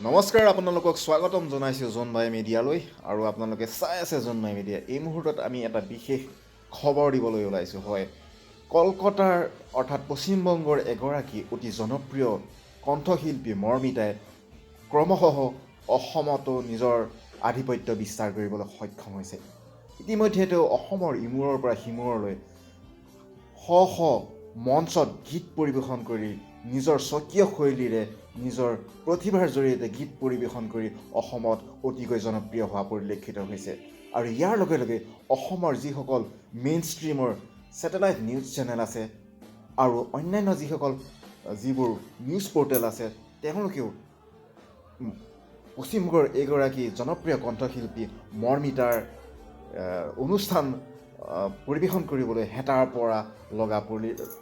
নমস্কাৰ আপোনালোকক স্বাগতম জনাইছোঁ জোনবাই মিডিয়ালৈ আৰু আপোনালোকে চাই আছে জোনবাই মিডিয়া। এই মুহূৰ্তত আমি এটা বিশেষ খবৰ দিবলৈ ওলাইছোঁ। হয়, কলকাতাৰ অৰ্থাৎ পশ্চিমবংগৰ এগৰাকী অতি জনপ্ৰিয় কণ্ঠশিল্পী মৰ্মিতাই ক্ৰমশঃ অসমতো নিজৰ আধিপত্য বিস্তাৰ কৰিবলৈ সক্ষম হৈছে। ইতিমধ্যে তেওঁ অসমৰ ইমূৰৰ পৰা সিমূৰলৈ শ শ মঞ্চত গীত পৰিৱেশন কৰি নিজৰ স্বকীয় শৈলীৰে নিজৰ প্ৰতিভাৰ জৰিয়তে গীত পৰিৱেশন কৰি অসমত অতিকৈ জনপ্ৰিয় হোৱা পৰিলক্ষিত হৈছে। আৰু ইয়াৰ লগে লগে অসমৰ যিসকল মেইন ষ্ট্ৰীমৰ ছেটেলাইট নিউজ চেনেল আছে আৰু অন্যান্য যিবোৰ নিউজ পৰ্টেল আছে, তেওঁলোকেও পশ্চিমবংগৰ এগৰাকী জনপ্ৰিয় কণ্ঠশিল্পী মৰ্মিতাৰ অনুষ্ঠান পৰিৱেশন কৰিবলৈ হেতাৰ পৰা লগা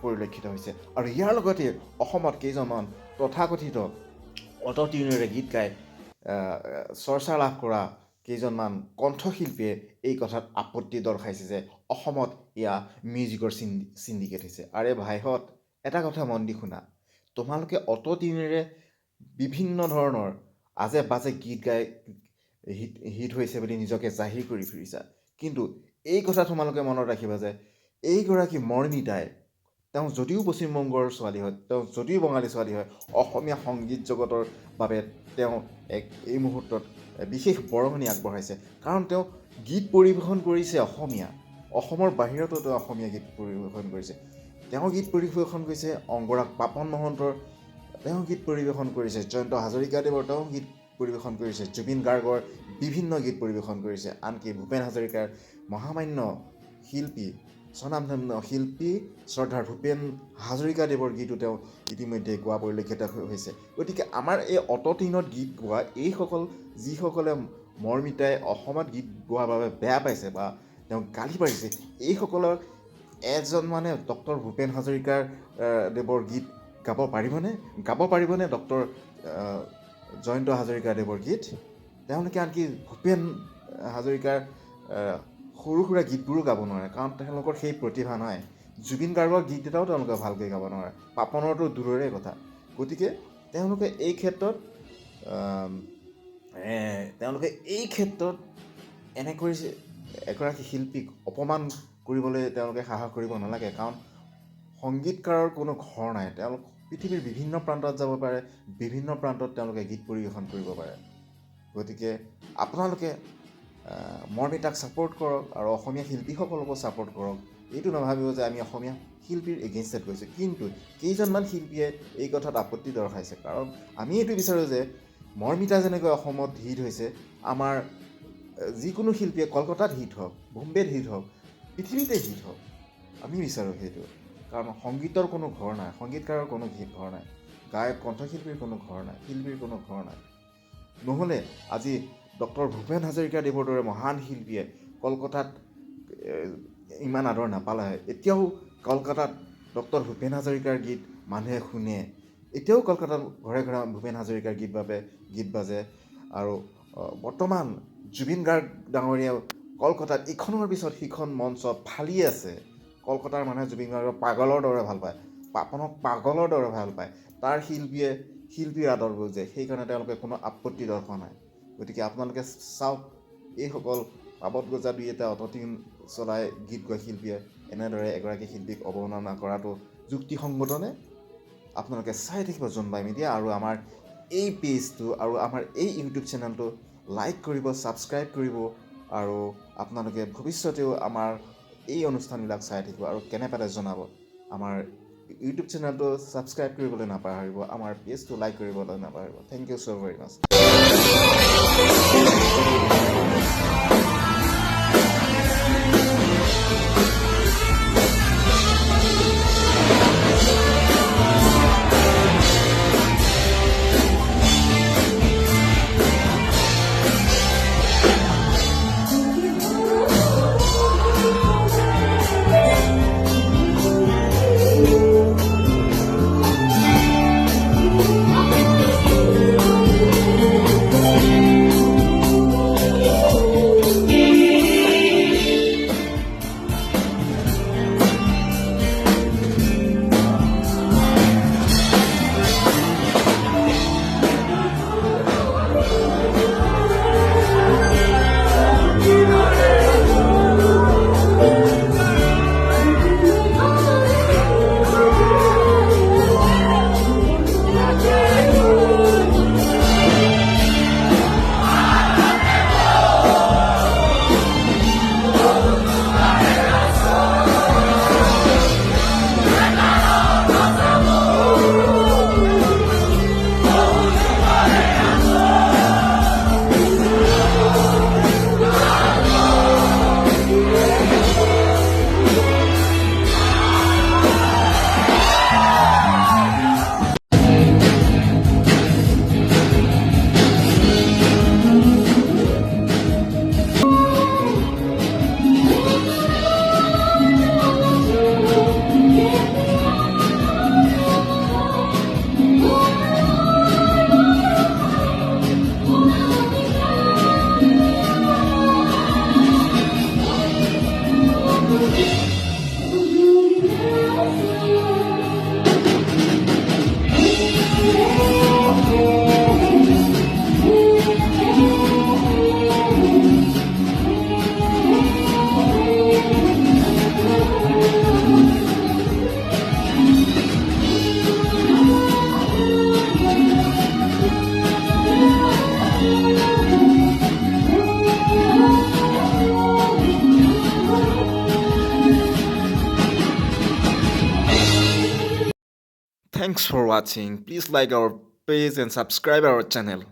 পৰিলক্ষিত হৈছে। আৰু ইয়াৰ লগতে অসমত কেইজনমান তথাকথিত অট'টিউনেৰে গীত গাই চৰ্চা লাভ কৰা কেইজনমান কণ্ঠশিল্পীয়ে এই কথাত আপত্তি দৰ্শাইছে যে অসমত এয়া মিউজিকৰ চিণ্ডিকেট হৈছে। আৰে ভাইহঁত, এটা কথা মন দি শুনা, তোমালোকে অট'টিউনেৰে বিভিন্ন ধৰণৰ আজে বাজে গীত গাই হিট হৈছে বুলি নিজকে জাহিৰ কৰি ফুৰিছা, কিন্তু এই কথা তোমালোকে মনত ৰাখিবা যে এইগৰাকী মৰ্মিতাই, তেওঁ যদিও পশ্চিমবংগৰ ছোৱালী হয়, তেওঁ যদিও বঙালী ছোৱালী হয়, অসমীয়া সংগীত জগতৰ বাবে তেওঁ এই মুহূৰ্তত বিশেষ বৰঙণি আগবঢ়াইছে। কাৰণ তেওঁ গীত পৰিৱেশন কৰিছে অসমৰ বাহিৰতো তেওঁ অসমীয়া গীত পৰিৱেশন কৰিছে। তেওঁ গীত পৰিৱেশন কৰিছে অংগৰাগ পাপন মহন্তৰ, তেওঁ গীত পৰিৱেশন কৰিছে জয়ন্ত হাজৰিকাদেৱৰ, তেওঁ গীত পৰিৱেশন কৰিছে জুবিন গাৰ্গৰ, বিভিন্ন গীত পৰিৱেশন কৰিছে। আনকি ভূপেন হাজৰিকাৰ মহামান্য শিল্পী, স্বনামধন্য শিল্পী শ্ৰদ্ধাৰ ভূপেন হাজৰিকাদেৱৰ গীতো তেওঁ ইতিমধ্যে গোৱা পৰিলক্ষিত হৈছে। গতিকে আমাৰ এই অট'টিউনত গীত গোৱা যিসকলে মৰ্মিতাই অসমত গীত গোৱাৰ বাবে বেয়া পাইছে বা তেওঁক গালি পাৰিছে, এইসকলক এজন ডক্টৰ ভূপেন হাজৰিকাৰ দেৱৰ গীত গাব পাৰিবনে ডক্টৰ জয়ন্ত হাজৰিকাদেৱৰ গীত? তেওঁলোকে আনকি ভূপেন হাজৰিকাৰ সৰু সুৰা গীতবোৰো গাব নোৱাৰে, কাৰণ তেওঁলোকৰ সেই প্ৰতিভা নাই। জুবিন গাৰ্গৰ গীত এটাও তেওঁলোকে ভালকৈ গাব নোৱাৰে, পাপনৰতো দূৰৰে কথা। গতিকে তেওঁলোকে এই ক্ষেত্ৰত এনেকৈ এগৰাকী শিল্পীক অপমান কৰিবলৈ তেওঁলোকে সাহস কৰিব নালাগে। কাৰণ সংগীতকাৰৰ কোনো ঘৰ নাই, তেওঁলোক পৃথিৱীৰ বিভিন্ন প্ৰান্তত যাব পাৰে, বিভিন্ন প্ৰান্তত তেওঁলোকে গীত পৰিৱেশন কৰিব পাৰে। গতিকে আপোনালোকে মৰ্মিতাক ছাপোৰ্ট কৰক আৰু অসমীয়া শিল্পীসকলকো ছাপোৰ্ট কৰক। এইটো নাভাবিব যে আমি অসমীয়া শিল্পীৰ এগেইনষ্টত গৈছোঁ, কিন্তু কেইজনমান শিল্পীয়ে এই কথাত আপত্তি দৰ্শাইছে। কাৰণ আমি এইটো বিচাৰোঁ যে মৰ্মিতা যেনেকৈ অসমত হিট হৈছে, আমাৰ যিকোনো শিল্পীয়ে কলকাতাত হিট হওক, বোম্বেত হিট হওক, পৃথিৱীতে হিট হওক, আমি বিচাৰোঁ সেইটো। কাৰণ সংগীতৰ কোনো ঘৰ নাই, সংগীতকাৰৰ কোনো ঘৰ নাই, গায়ক কণ্ঠশিল্পীৰ কোনো ঘৰ নাই, শিল্পীৰ কোনো ঘৰ নাই। নহ'লে আজি ডক্টৰ ভূপেন হাজৰিকাদেৱৰ দৰে মহান শিল্পীয়ে কলকাতাত ইমান আদৰ নাপালে হয়। এতিয়াও কলকাতাত ডক্টৰ ভূপেন হাজৰিকাৰ গীত মানুহে শুনে, এতিয়াও কলকাতাত ঘৰে ঘৰে ভূপেন হাজৰিকাৰ গীত বাজে। আৰু বৰ্তমান জুবিন গাৰ্গ ডাঙৰীয়াও কলকাতাত ইখনৰ পিছত সিখন মঞ্চ ফালি আছে। কলকাতাৰ মানুহে জুবিন গাৰ্গক পাগলৰ দৰে ভাল পায়, পাপনক পাগলৰ দৰে ভাল পায়। তাৰ শিল্পীৰ আদৰ বুজে, সেইকাৰণে তেওঁলোকে কোনো আপত্তি দৰ্শোৱা নাই। গতিকে আপোনালোকে চাওক, এইসকল পাবত গজা দুই এটা অট'টিউন চলাই গীত গোৱা শিল্পীয়ে এনেদৰে এগৰাকী শিল্পীক অৱমাননা কৰাটো যুক্তিসংগতনে? আপোনালোকে চাই থাকিব জোনবাই মিডিয়া আৰু আমাৰ এই পেজটো আৰু আমাৰ এই ইউটিউব চেনেলটো লাইক কৰিব, ছাবস্ক্ৰাইব কৰিব, আৰু আপোনালোকে ভৱিষ্যতেও আমাৰ এই অনুষ্ঠানবিলাক চাই থাকিব আৰু কেনে পালে জনাব। আমাৰ ইউটিউব চেনেলটো ছাবস্ক্ৰাইব কৰিবলৈ নাপাহৰিব, আমাৰ পেজটো লাইক কৰিবলৈ নাপাহৰিব। Thank you so' very much. Thanks for watching. Please like our page and subscribe our channel.